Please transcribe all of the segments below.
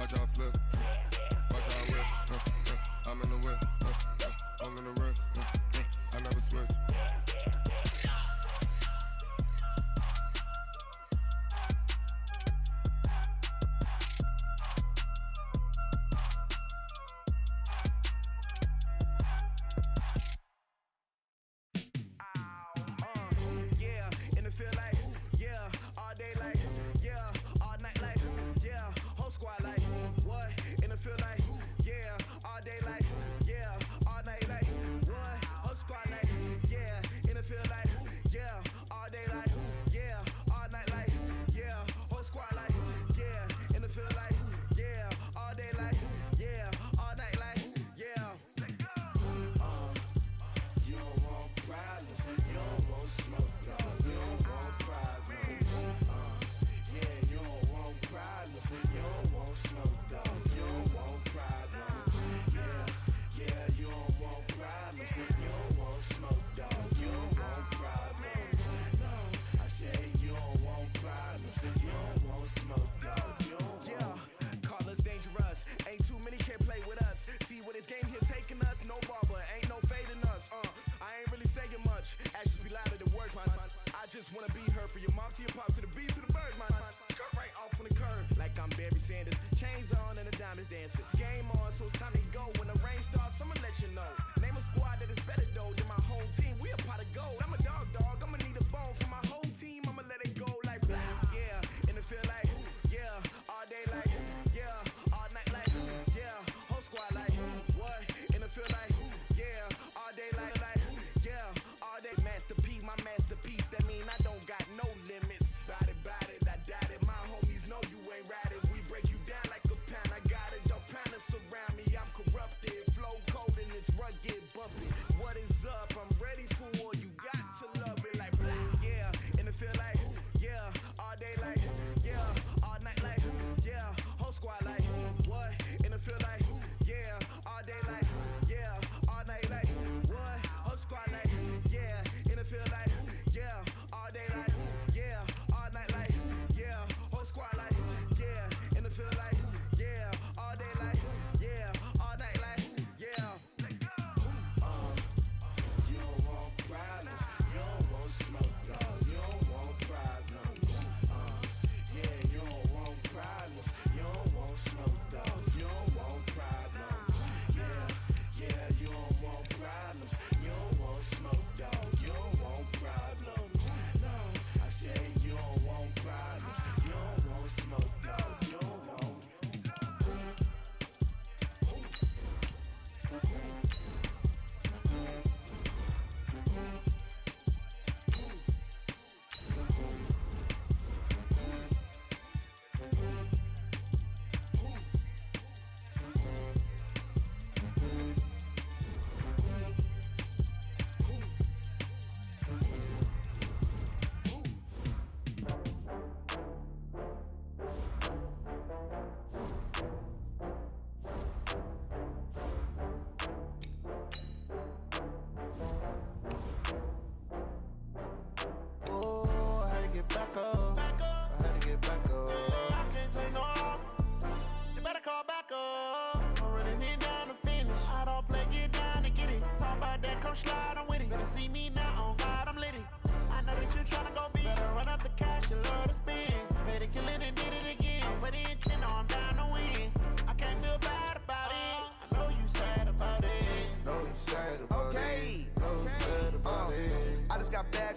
Watch how I flip. Watch how I whip. I'm in the whip. I'm in the wrist. I never switch.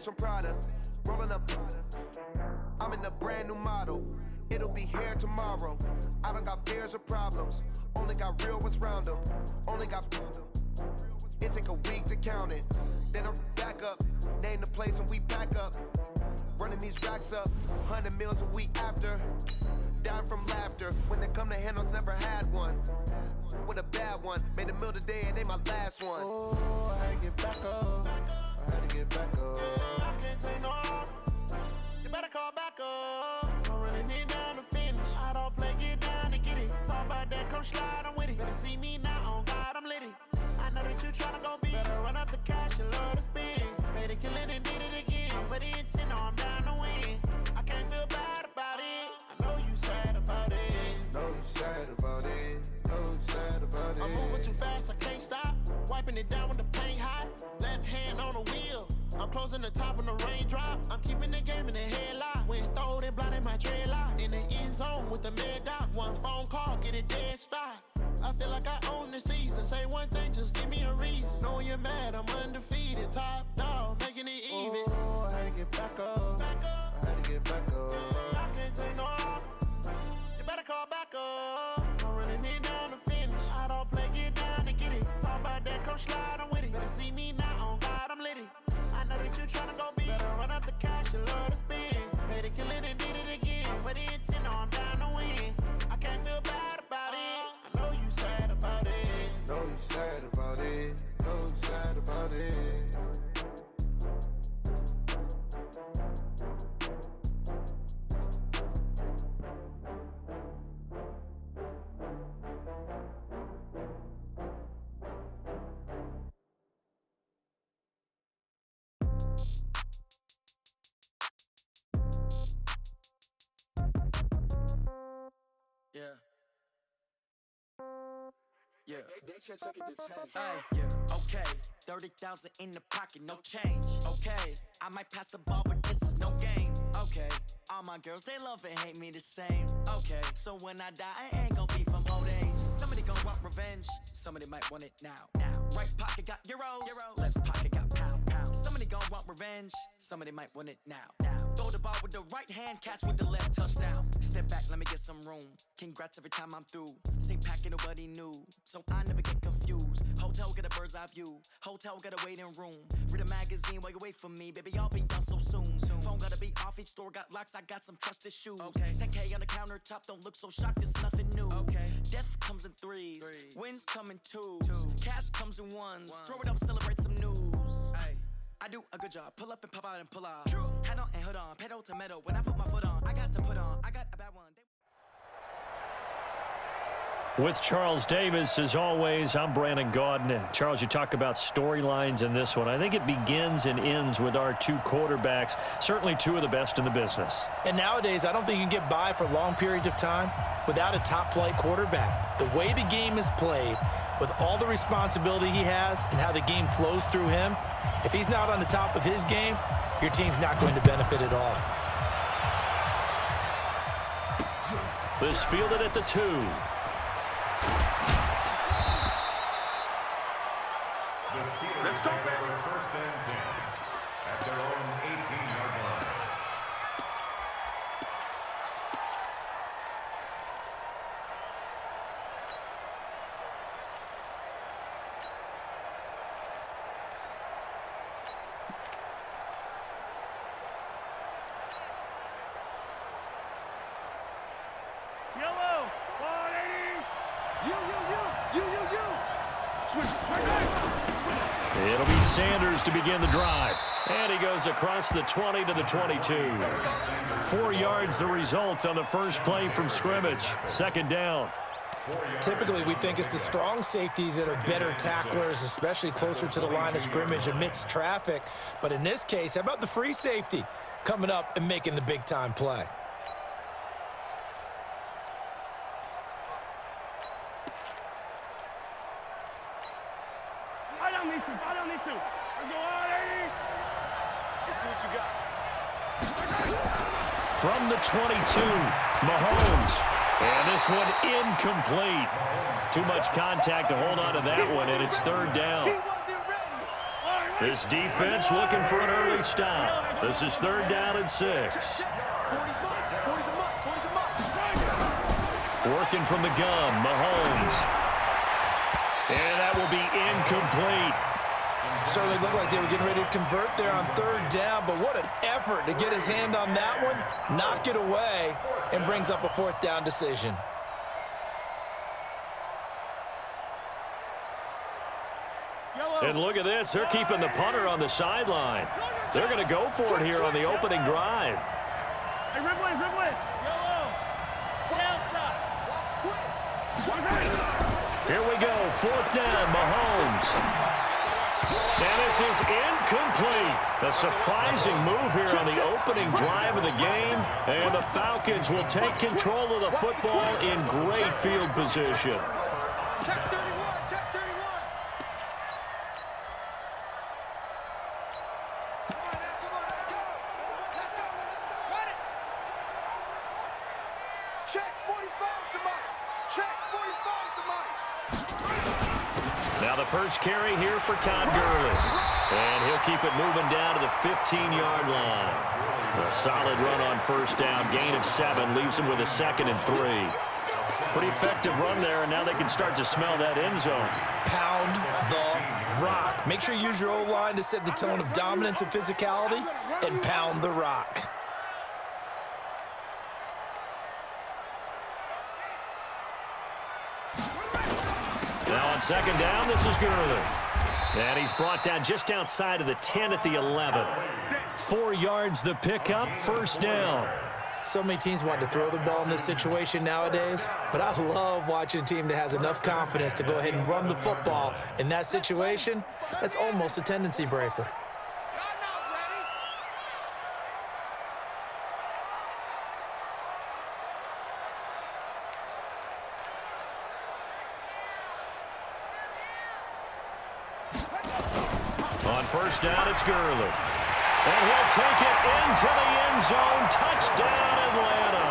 From Prada, rolling up. I'm in a brand new model. It'll be here tomorrow. I don't got fears or problems. Only got real ones round them. Only got. It take a week to count it. Then I'm back up. Name the place and we back up. Running these racks up. 100 meals a week after. Dying from laughter. When they come to handles, never had one. With a bad one. Made a meal today and they my last one. Oh, I had to get back up. I had to get back up. I can't take no loss. You better call back up. I'm running it down to finish. I don't play, get down and get it. Talk about that, come slide, I'm with it. Better see me now, on God, I'm litty. I know that you tryna go big. Better run up the cash, you love to spend. Made it, kill it and did it again. But the intent, no, I'm down to win. I can't feel bad about it. I know you sad about it. Know you sad about it. keeping it down when the paint hot. Left hand on the wheel. I'm closing the top when the raindrop. I'm keeping the game in the headlock. When throwed and blinded my dreadlock. In the end zone with the mad dot. One phone call, get it dead stop. I feel like I own the season. Say one thing, just give me a reason. Knowing you're mad, I'm undefeated. Top dog, making it even. Oh, I had to get back up. I had to get back up. I can't take no off. You better call back up. I'm running it down to finish. I don't play, get down and get it. Talk about that, come slide, I'm with it. Better see me now, on God, I'm lit it. I know that you tryna go big. Better run up the cash, you love to spend. Made it, kill it, and did it again. With the intent, no, I'm down to win. I can't feel bad about it. I know you sad about it. Know you sad about it. Know you sad about it. Yeah. Yeah. Hey, yeah. Okay. 30,000 in the pocket, no change. Okay. I might pass the ball, but this is no game. Okay. All my girls, they love and hate me the same. Okay. So when I die, I ain't gonna be from old age. Somebody gonna want revenge. Somebody might want it now. Right pocket got euros. Left pocket got pounds. Somebody gonna want revenge. Somebody might want it now. Throw the ball with the right hand, catch with the left, touchdown. Step back, let me get some room. Congrats every time I'm through. Same packet, nobody knew, so I never get confused. Hotel get a bird's eye view. Hotel got a waiting room. Read a magazine while you wait for me, baby. I'll be done so soon. Phone gotta be off. Each store got locks. I got some trusted shoes. Okay. 10K on the countertop. Don't look so shocked. It's nothing new. Okay. Death comes in threes. Wins come in twos. Cash comes in ones. Throw it up, celebrate some news. Ay. I do a good job. Pull up and pop out and pull out. Head on and hood on. Pedal to metal. When I put my foot on, I got to put on. I got a bad one. With Charles Davis, as always, I'm Brandon Gaudin. Charles, you talk about storylines in this one. I think it begins and ends with our two quarterbacks, certainly two of the best in the business. And nowadays, I don't think you can get by for long periods of time without a top-flight quarterback. The way the game is played, with all the responsibility he has and how the game flows through him, if he's not on the top of his game, your team's not going to benefit at all. This fielded at the 2. Let's go, baby. First and 10 at their own 18-yard line. Yellow, 180. You. Swing. It'll be Sanders to begin the drive. And he goes across the 20 to the 22. 4 yards the result on the first play from scrimmage. Second down. Typically, we think it's the strong safeties that are better tacklers, especially closer to the line of scrimmage amidst traffic. But in this case, how about the free safety coming up and making the big-time play? I don't need to. Let's go, 180. Let's see what you got. From the 22, Mahomes. And this one incomplete. Too much contact to hold on to that one, and it's third down. This defense looking for an early stop. This is third down and 6. Working from the gun, Mahomes. And that will be incomplete. Certainly looked like they were getting ready to convert there on third down, but what an effort to get his hand on that one, knock it away, and brings up a fourth down decision. And look at this. They're keeping the punter on the sideline. They're going to go for it here on the opening drive. Hey, rip it. Yellow. Delta. Here we go. Fourth down, Mahomes. And this is incomplete. A surprising move here on the opening drive of the game. And the Falcons will take control of the football in great field position. Check 45 to Mike. Now the first carry here for Todd Gurley. And he'll keep it moving down to the 15-yard line. A solid run on first down. Gain of 7 leaves him with a 2nd and 3. Pretty effective run there, and now they can start to smell that end zone. Pound the rock. Make sure you use your O-line to set the tone of dominance and physicality, and pound the rock. Now on second down, this is Gurley. And he's brought down just outside of the 10 at the 11. 4 yards the pickup, first down. So many teams want to throw the ball in this situation nowadays, but I love watching a team that has enough confidence to go ahead and run the football in that situation. That's almost a tendency breaker. On first down, it's Gurley. And he'll take it into the end zone. Touchdown, Atlanta.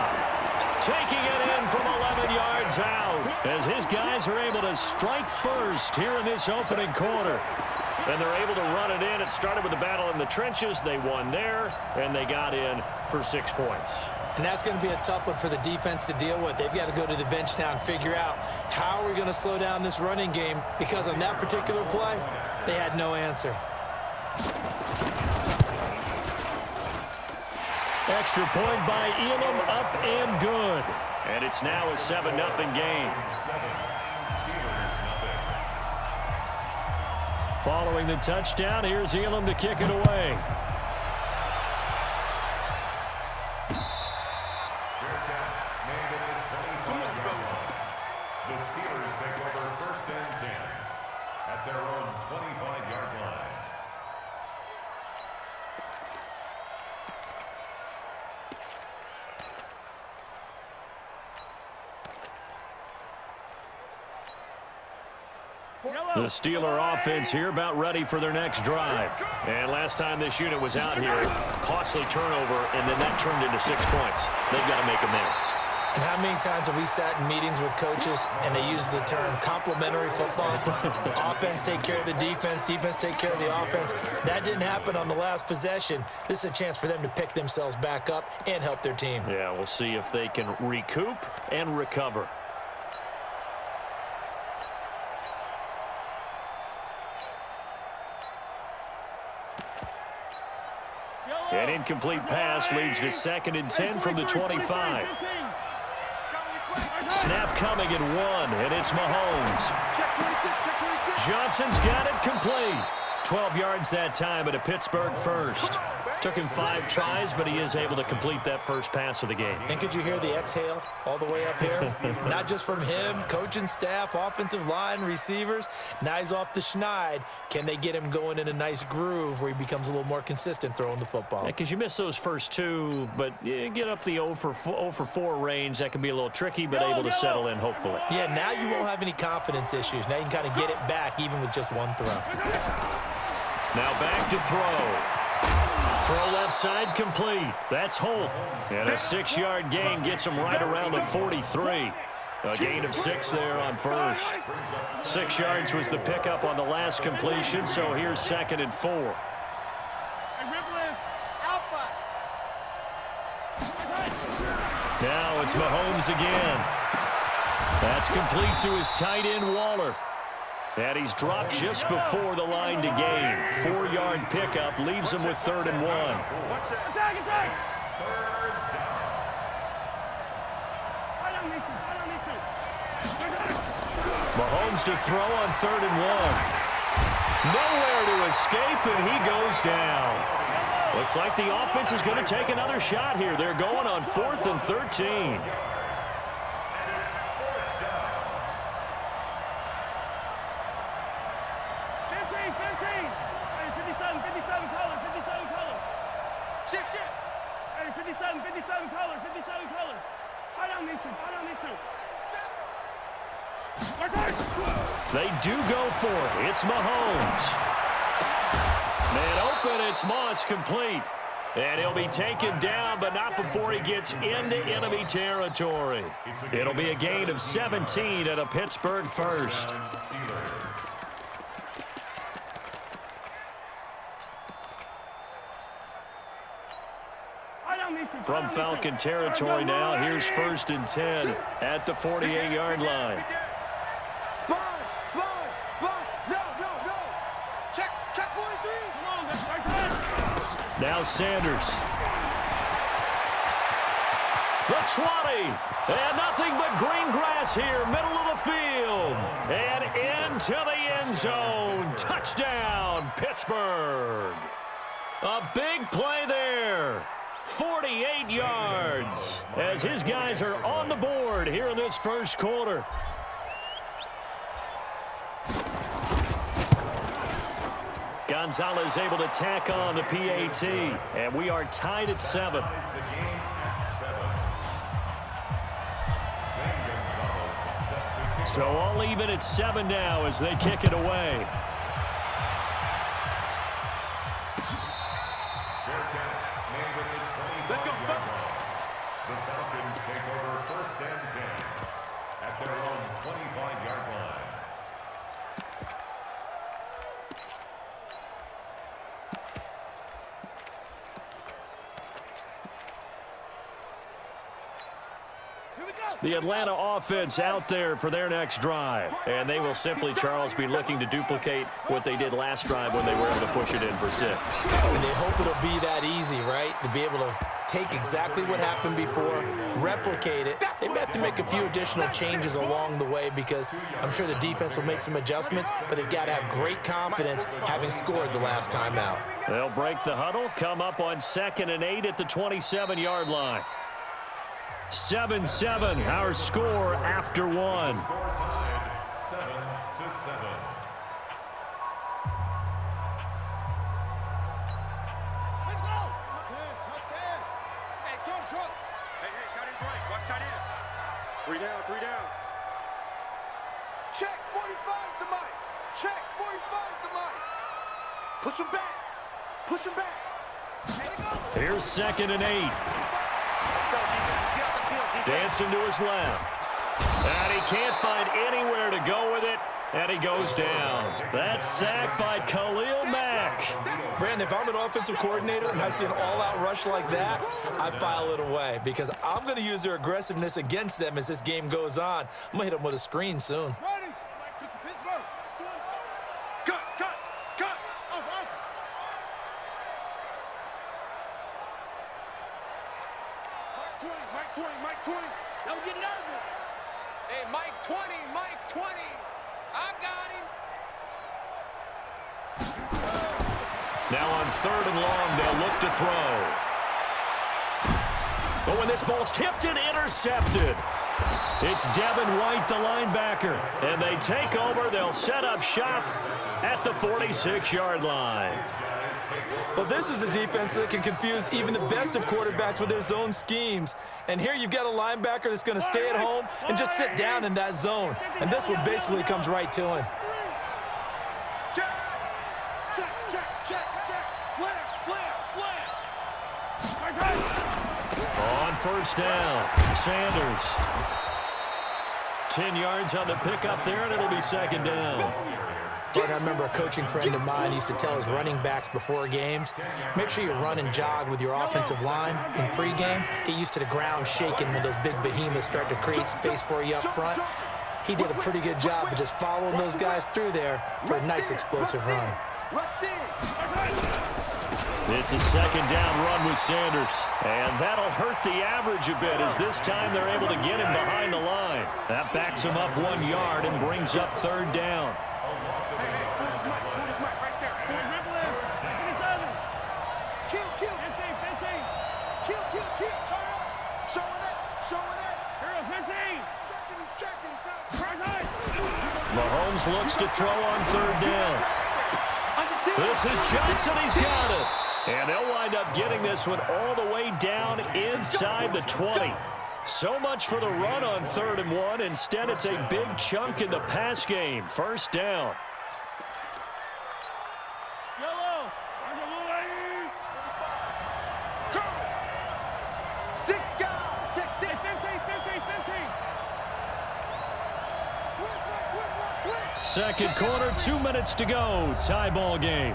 Taking it in from 11 yards out as his guys are able to strike first here in this opening quarter. And they're able to run it in. It started with the battle in the trenches. They won there, and they got in for 6 points. And that's going to be a tough one for the defense to deal with. They've got to go to the bench now and figure out how we're going to slow down this running game, because on that particular play, they had no answer. Extra point by Elam, up and good. And it's now a 7-0 game. Following the touchdown, here's Elam to kick it away. The Steelers take over 1st and 10 at their own 25-yard line. The Steeler offense here about ready for their next drive. And last time this unit was out here, costly turnover, and then that turned into 6 points. They've got to make amends. And how many times have we sat in meetings with coaches and they use the term complementary football? Offense take care of the defense, defense take care of the offense. That didn't happen on the last possession. This is a chance for them to pick themselves back up and help their team. Yeah, we'll see if they can recoup and recover. An incomplete pass leads to 2nd and 10 from the 25. Snap coming at 1, and it's Mahomes. Johnson's got it complete. 12 yards that time at a Pittsburgh first. Took him 5 tries, but he is able to complete that first pass of the game. And could you hear the exhale all the way up here? Not just from him, coaching staff, offensive line, receivers. Now he's off the schneid. Can they get him going in a nice groove where he becomes a little more consistent throwing the football? Yeah, because you miss those first 2, but you get up the 0 for 4 range. That can be a little tricky, but able to settle in, hopefully. Yeah, now you won't have any confidence issues. Now you can kind of get it back even with just 1 throw. Now back to throw. Throw left side complete. That's Holt. And a 6-yard gain gets him right around the 43. A gain of 6 there on first. 6 yards was the pickup on the last completion, so here's 2nd and 4. Now it's Mahomes again. That's complete to his tight end, Waller. And he's dropped just before the line to gain. 4-yard pickup leaves him with 3rd and 1. Attack! Mahomes to throw on 3rd and 1. Nowhere to escape, and he goes down. Looks like the offense is going to take another shot here. They're going on 4th and 13. They do go for it. It's Mahomes. Man open, it's Moss complete. And he'll be taken down, but not before he gets into enemy territory. It'll be a gain of 17 and a Pittsburgh first. From Falcon territory now, here's 1st and 10 at the 48-yard line. Sponge! No! Check 43! Come on, that's Now Sanders. The 20. And nothing but green grass here, middle of the field. And into the end zone. Touchdown, Pittsburgh. A big play there. 48 yards as his guys are on the board here in this first quarter. Gonzalez able to tack on the PAT, and we are tied at 7. So all even at 7 now as they kick it away. Let's go. The Falcons take over 1st and 10 at their own 25-yard line. The Atlanta offense out there for their next drive. And they will simply, Charles, be looking to duplicate what they did last drive when they were able to push it in for 6. And they hope it'll be that easy, right? To be able to take exactly what happened before, replicate it. They may have to make a few additional changes along the way because I'm sure the defense will make some adjustments, but they've got to have great confidence having scored the last time out. They'll break the huddle, come up on 2nd and 8 at the 27-yard line. 7-7, our score after 1. Score tied 7-7. Let's go! Touchdown! Hey, Trump! Hey, tight end's right. Watch tight end. 3 down. Check 45's the mic. Check 45's the mic. Push him back. There we go. Here's 2nd and 8. Let's go, defense. Get off the field, defense. Dancing to his left. And he can't find anywhere to go with it. And he goes down. That's sacked by Khalil Mack. Brandon, if I'm an offensive coordinator and I see an all-out rush like that, I file it away because I'm going to use their aggressiveness against them as this game goes on. I'm going to hit them with a screen soon. Ready? Pittsburgh. Cut. Off. Mike 20. Don't get nervous. Hey, Mike 20. I got him. Now on 3rd and long, they'll look to throw. But when this ball's tipped and intercepted, it's Devin White, the linebacker. And they take over. They'll set up shop at the 46-yard line. Well, this is a defense that can confuse even the best of quarterbacks with their zone schemes. And here you've got a linebacker that's going to stay at home and just sit down in that zone. And this one basically comes right to him. Check. Slam. On 1st down, Sanders. 10 yards on the pickup there, and it'll be 2nd down. I remember a coaching friend of mine used to tell his running backs before games, make sure you run and jog with your offensive line in pregame. Get used to the ground shaking when those big behemoths start to create space for you up front. He did a pretty good job of just following those guys through there for a nice explosive run. It's a 2nd down run with Sanders. And that'll hurt the average a bit as this time they're able to get him behind the line. That backs him up 1 yard and brings up 3rd down. Mahomes looks to throw on 3rd down. This is Johnson. He's got it. And they'll wind up getting this one all the way down inside the 20. So much for the run on 3rd and 1. Instead, it's a big chunk in the pass game. 1st down. Second quarter, 2 minutes to go. Tie ball game.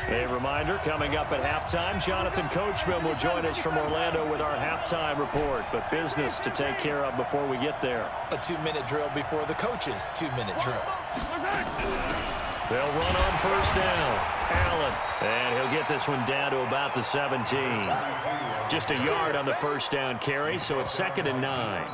A reminder, coming up at halftime, Jonathan Coachman will join us from Orlando with our halftime report. But business to take care of before we get there. A 2-minute drill before the coach's 2-minute drill. They'll run on first down. Allen. And he'll get this one down to about the 17. Just a yard on the first down carry, so it's 2nd and 9.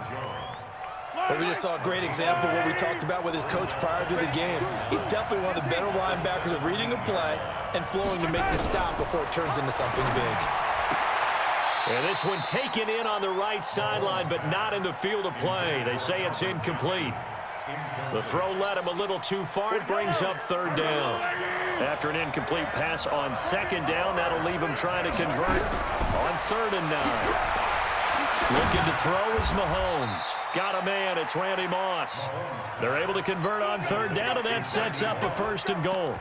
But we just saw a great example of what we talked about with his coach prior to the game. He's definitely one of the better linebackers at reading a play and flowing to make the stop before it turns into something big. And this one taken in on the right sideline, but not in the field of play. They say it's incomplete. The throw led him a little too far. It brings up 3rd down. After an incomplete pass on 2nd down, that'll leave him trying to convert on 3rd and 9. Looking to throw is Mahomes. Got a man. It's Randy Moss. They're able to convert on 3rd down, and that sets up a 1st and goal.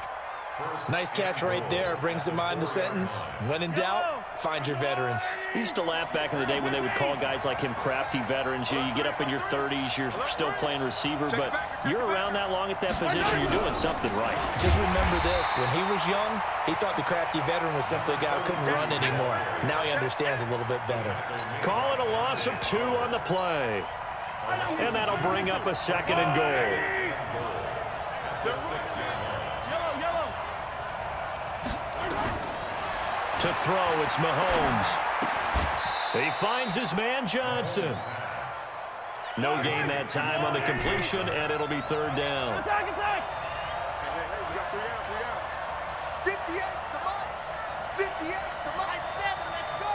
Nice catch right there. Brings to mind the sentence, when in doubt, find your veterans. We used to laugh back in the day when they would call guys like him crafty veterans. You get up in your 30s, you're still playing receiver, but you're around that long at that position, you're doing something right. Just remember this. When he was young, he thought the crafty veteran was simply a guy who couldn't run anymore. Now he understands a little bit better. Call it a loss of 2 on the play. And that'll bring up a 2nd and goal. To throw, it's Mahomes. He finds his man, Johnson. No gain that time on the completion, and it'll be 3rd down. Attack, attack! We got 3 out, 58 to Mike. 58 to Mike. 7, let's go.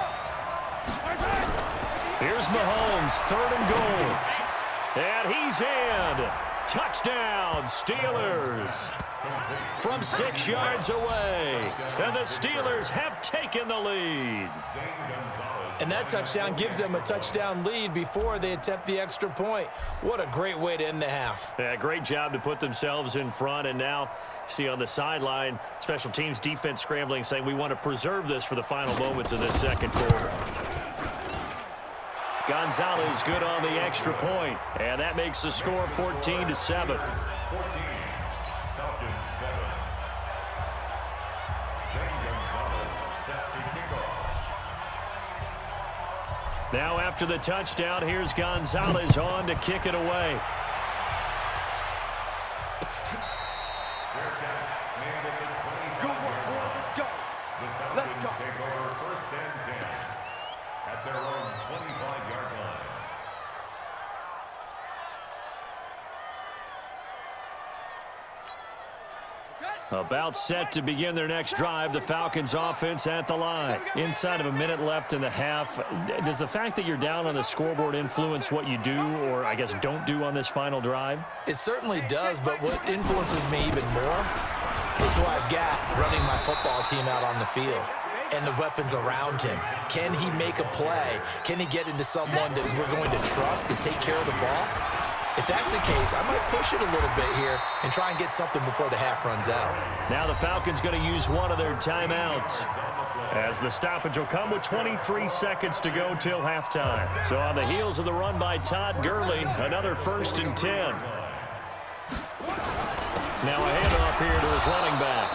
Here's Mahomes, 3rd and goal. And he's in. Touchdown, Steelers. From 6 yards away. And the Steelers have taken the lead. And that touchdown gives them a touchdown lead before they attempt the extra point. What a great way to end the half. Yeah, great job to put themselves in front. And now, see on the sideline, special teams defense scrambling, saying we want to preserve this for the final moments of this 2nd quarter. Gonzalez good on the extra point, and that makes the score 14-7. Now after the touchdown, here's Gonzalez on to kick it away. Good work, boy. Let's go. Let's go. Take over 1st and 10 at their own 25-yard line. About set to begin their next drive, the Falcons offense at the line. Inside of a minute left in the half, does the fact that you're down on the scoreboard influence what you do, or I guess don't do on this final drive? It certainly does, but what influences me even more is who I've got running my football team out on the field and the weapons around him. Can he make a play? Can he get into someone that we're going to trust to take care of the ball? If that's the case, I might push it a little bit here and try and get something before the half runs out. Now the Falcons going to use one of their timeouts, as the stoppage will come with 23 seconds to go till halftime. So on the heels of the run by Todd Gurley, another 1st and 10. Now a handoff here to his running back.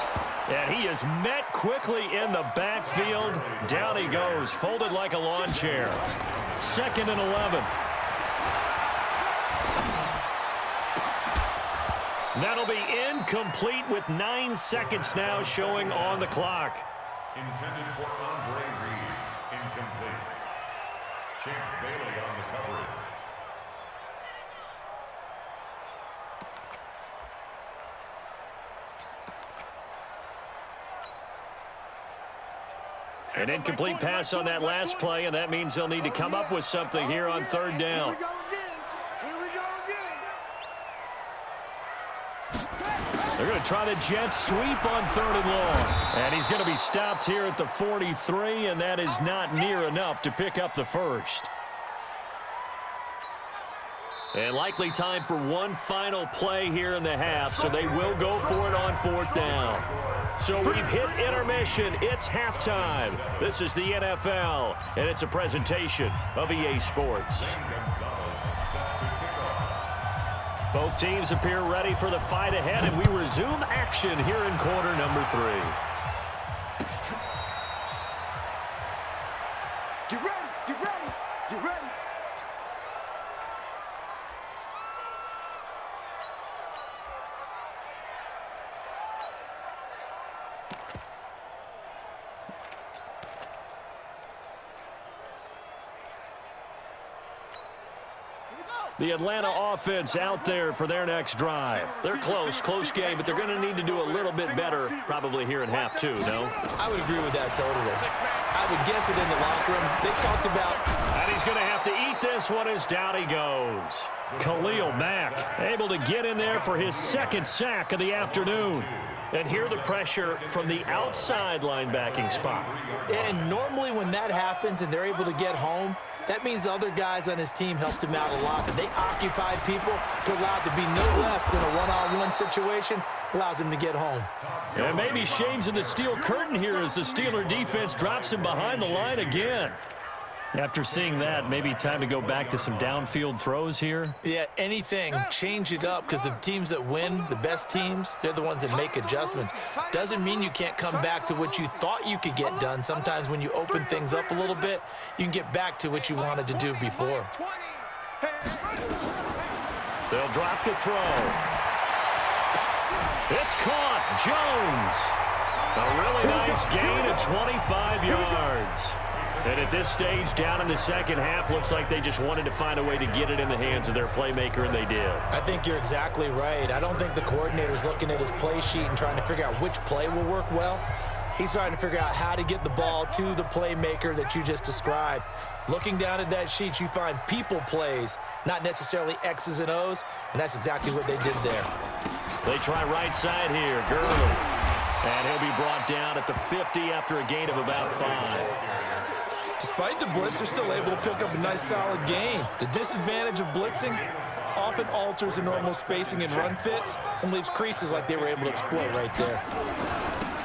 And he is met quickly in the backfield. Down he goes, folded like a lawn chair. 2nd and 11. That'll be incomplete with 9 seconds now showing on the clock. Intended for Andre Reed. Incomplete. Champ Bailey on the coverage. An incomplete pass on that last play, and that means they'll need to come up with something here on 3rd down. Here we go again. Here we go again. They're going to try the jet sweep on 3rd and long. And he's going to be stopped here at the 43, and that is not near enough to pick up the 1st. And likely time for one final play here in the half, so they will go for it on 4th down. So we've hit intermission. It's halftime. This is the NFL, and it's a presentation of EA Sports. Both teams appear ready for the fight ahead, and we resume action here in quarter number 3. Get ready, get ready, get ready. The Atlanta offense out there for their next drive. They're close game, but they're going to need to do a little bit better probably here in half 2, no? I would agree with that totally. I would guess it in the locker room. They talked about... And he's going to have to eat this one as down he goes. Khalil Mack able to get in there for his 2nd sack of the afternoon. And hear the pressure from the outside linebacking spot. And normally when that happens and they're able to get home, that means the other guys on his team helped him out a lot. And they occupied people to allow it to be no less than a one-on-one situation. Allows him to get home. And maybe shades in the steel curtain here as the Steeler defense drops him behind the line again. After seeing that, maybe time to go back to some downfield throws here. Yeah, anything. Change it up, because the teams that win, the best teams, they're the ones that make adjustments. Doesn't mean you can't come back to what you thought you could get done. Sometimes when you open things up a little bit, you can get back to what you wanted to do before. They'll drop to throw. It's caught. Jones. A really nice gain of 25 yards. And at this stage, down in the second half, looks like they just wanted to find a way to get it in the hands of their playmaker, and they did. I think you're exactly right. I don't think the coordinator's looking at his play sheet and trying to figure out which play will work well. He's trying to figure out how to get the ball to the playmaker that you just described. Looking down at that sheet, you find people plays, not necessarily X's and O's, and that's exactly what they did there. They try right side here, Gurley. And he'll be brought down at the 50 after a gain of about 5. Despite the blitz, they're still able to pick up a nice, solid gain. The disadvantage of blitzing often alters the normal spacing and run fits and leaves creases like they were able to exploit right there.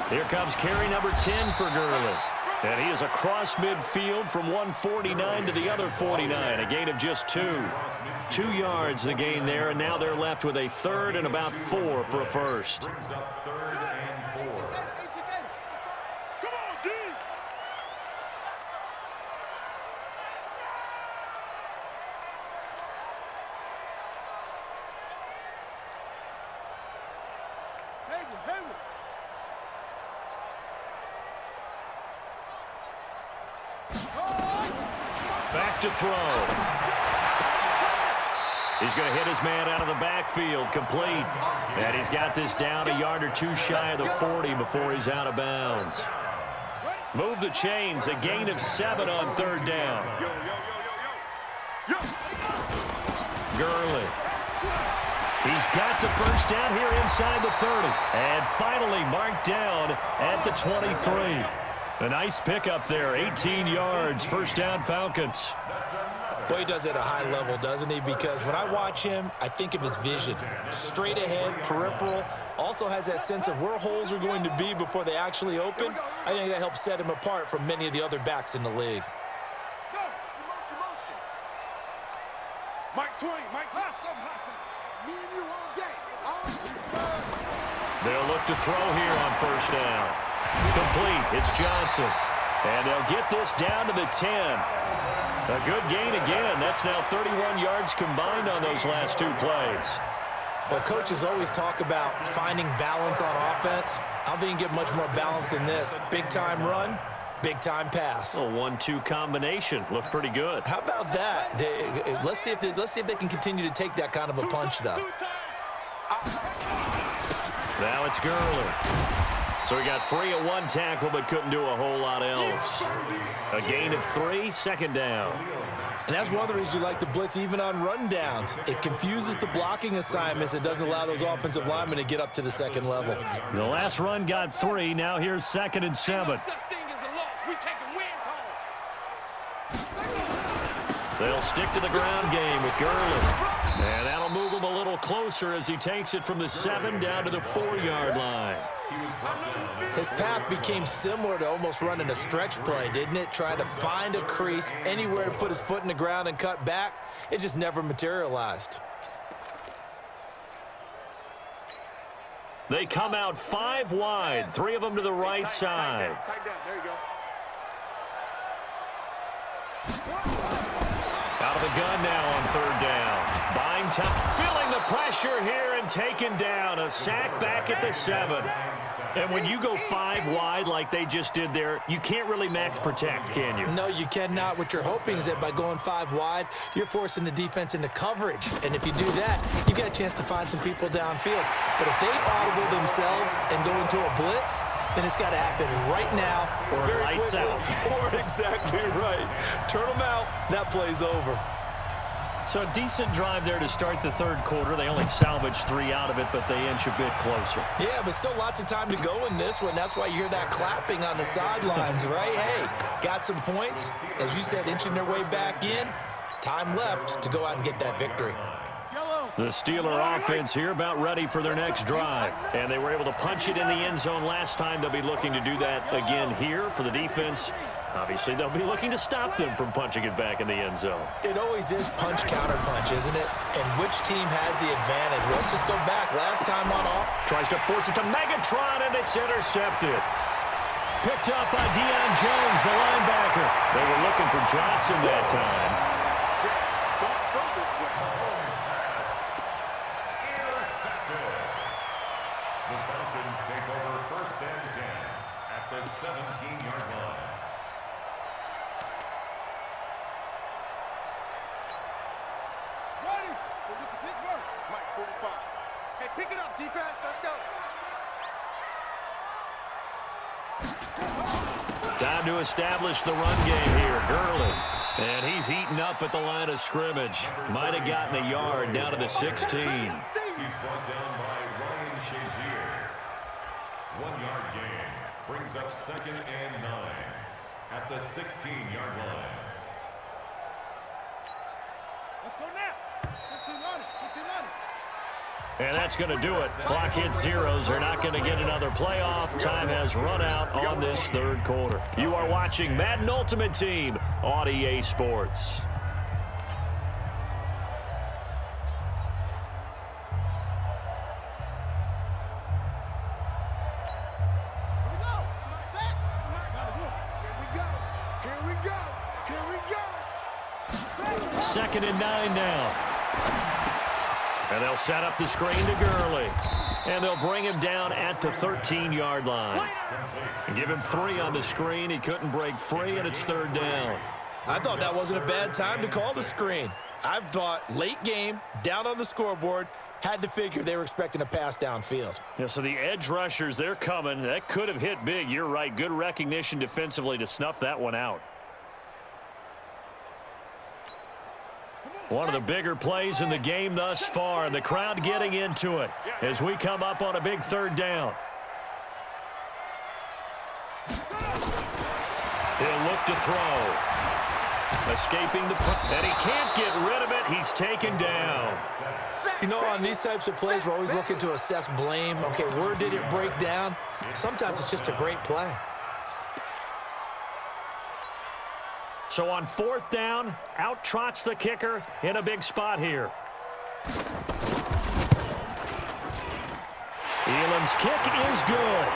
Here comes carry number 10 for Gurley. And he is across midfield from 149 to the other 49, a gain of just 2. 2 yards the gain there, and now they're left with a 3rd and about 4 for a first. Back to throw. He's going to hit his man out of the backfield, complete. And he's got this down a yard or 2 shy of the 40 before he's out of bounds. Move the chains, a gain of 7 on 3rd down. Gurley. He's got the first down here inside the 30. And finally marked down at the 23. A nice pickup there, 18 yards, first down Falcons. Boy, he does it at a high level, doesn't he? Because when I watch him, I think of his vision. Straight ahead, peripheral, also has that sense of where holes are going to be before they actually open. I think that helps set him apart from many of the other backs in the league. Mike Twain, Mike Hassan. Me and you all day. They'll look to throw here on first down. Complete. It's Johnson. And they'll get this down to the 10. A good gain again. That's now 31 yards combined on those last 2 plays. Well, coaches always talk about finding balance on offense. I don't think you can get much more balance than this. Big-time run, big-time pass. A 1-2 combination. Looked pretty good. How about that? Let's see if they can continue to take that kind of a punch, though. Now it's Gurley. So he got free of 1 tackle, but couldn't do a whole lot else. A gain of 3, 2nd down. And that's one of the reasons you like to blitz even on rundowns. It confuses the blocking assignments. It doesn't allow those offensive linemen to get up to the 2nd level. The last run got 3. Now here's 2nd and 7. They'll stick to the ground game with Gurley. And that'll move him a little closer as he takes it from the 7 down to the 4-yard line. His path became similar to almost running a stretch play, didn't it? Trying to find a crease, anywhere to put his foot in the ground and cut back. It just never materialized. They come out 5 wide, 3 of them to the right side. Tight down. There you go. Out of the gun now on 3rd down. Buying time, feeling the pressure here and taken down. A sack back at the 7. And when you go 5 wide like they just did there, you can't really max protect, can you? No, you cannot. What you're hoping is that by going 5 wide, you're forcing the defense into coverage. And if you do that, you get a chance to find some people downfield. But if they audible themselves and go into a blitz, then it's got to happen right now. Or very lights quickly. out. Or exactly right. Turn them out. That play's over. So a decent drive there to start the 3rd quarter. They only salvaged 3 out of it, but they inch a bit closer. Yeah, but still lots of time to go in this one. That's why you hear that clapping on the sidelines, right? Hey, got some points. As you said, inching their way back in. Time left to go out and get that victory. The Steeler offense here about ready for their next drive. And they were able to punch it in the end zone last time. They'll be looking to do that again here for the defense. Obviously, they'll be looking to stop them from punching it back in the end zone. It always is punch, counter punch, isn't it? And which team has the advantage? Let's just go back. Last time on off. Tries to force it to Megatron, and it's intercepted. Picked up by Deion Jones, the linebacker. They were looking for Johnson that time. Don't throw this way. Intercepted. The Falcons take over 1st and 10 at the 17-yard line. Ready? Is it for Pittsburgh? Mike, 45. Hey, pick it up, defense. Let's go. Time to establish the run game here. Gurley. And he's heating up at the line of scrimmage. Might have gotten a yard down to the 16. He's brought down by Ryan Shazier. 1-yard gain brings up 2nd and 9 at the 16-yard line. Let's go now. 15 on it. 15 on it. And that's going to do it. Clock hits zeros. They're not going to get another playoff. Time has run out on this 3rd quarter. You are watching Madden Ultimate Team on EA Sports. Here we go. Set. Gotta go. Here we go. Here we go. Here we go. 2nd and 9 now. And they'll set up the screen to Gurley. And they'll bring him down at the 13-yard line. Give him 3 on the screen. He couldn't break free, and it's 3rd down. I thought that wasn't a bad time to call the screen. I've thought late game, down on the scoreboard, had to figure they were expecting a pass downfield. Yeah, so the edge rushers, they're coming. That could have hit big. You're right. Good recognition defensively to snuff that one out. One of the bigger plays in the game thus far, and the crowd getting into it as we come up on a big 3rd down. He'll look to throw. Escaping the and he can't get rid of it. He's taken down. You know, on these types of plays, we're always looking to assess blame. Okay, where did it break down? Sometimes it's just a great play. So on 4th down, out trots the kicker in a big spot here. Elam's kick is good.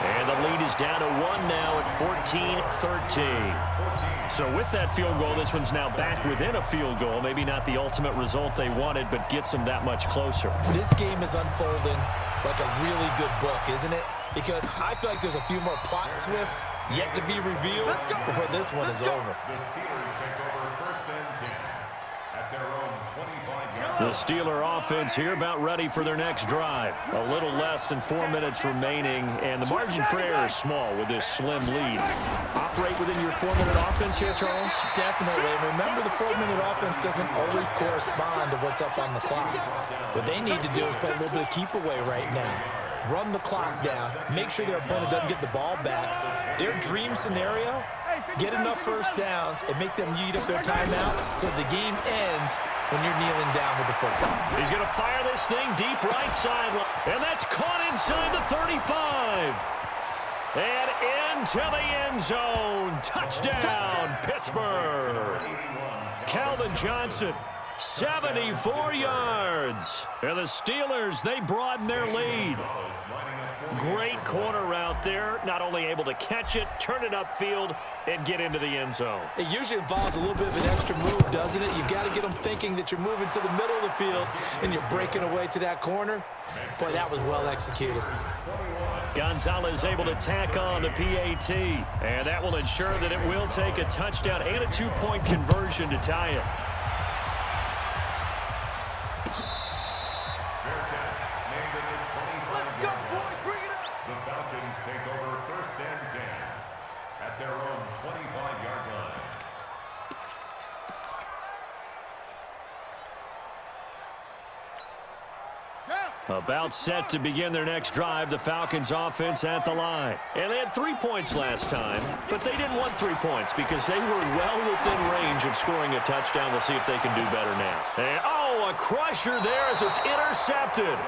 And the lead is down to 1 now at 14-13. So with that field goal, this one's now back within a field goal. Maybe not the ultimate result they wanted, but gets them that much closer. This game is unfolding like a really good book, isn't it? Because I feel like there's a few more plot twists yet to be revealed before this one is over. The Steelers take over 1st and 10 at their own 25-yard The Steeler offense here about ready for their next drive. A little less than 4 minutes remaining, and the margin for error is small with this slim lead. Operate within your 4-minute offense here, Charles? Definitely. Remember, the 4-minute offense doesn't always correspond to what's up on the clock. What they need to do is play a little bit of keep away right now. run the clock down, make sure their opponent doesn't get the ball back. Their dream scenario, get enough first downs and make them eat up their timeouts so the game ends when you're kneeling down with the football. He's going to fire this thing deep right sideline. And that's caught inside the 35. And into the end zone. Touchdown, Pittsburgh. Calvin Johnson, 74 yards. And the Steelers, they broaden their lead. Great corner route there. Not only able to catch it, turn it upfield, and get into the end zone. It usually involves a little bit of an extra move, doesn't it? You've got to get them thinking that you're moving to the middle of the field and you're breaking away to that corner. Boy, that was well executed. Gonzalez able to tack on the PAT, and that will ensure that it will take a touchdown and a two-point conversion to tie it. The Falcons take over 1st and 10 at their own 25-yard line. About set to begin their next drive, the Falcons offense at the line. And they had 3 points last time, but they didn't want 3 points because they were well within range of scoring a touchdown. We'll see if they can do better now. And, oh, a crusher there as it's intercepted.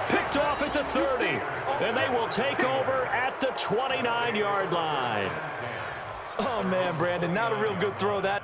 Picked off at the 30, and they will take over at the 29-yard line. Oh, man, Brandon, not a real good throw that.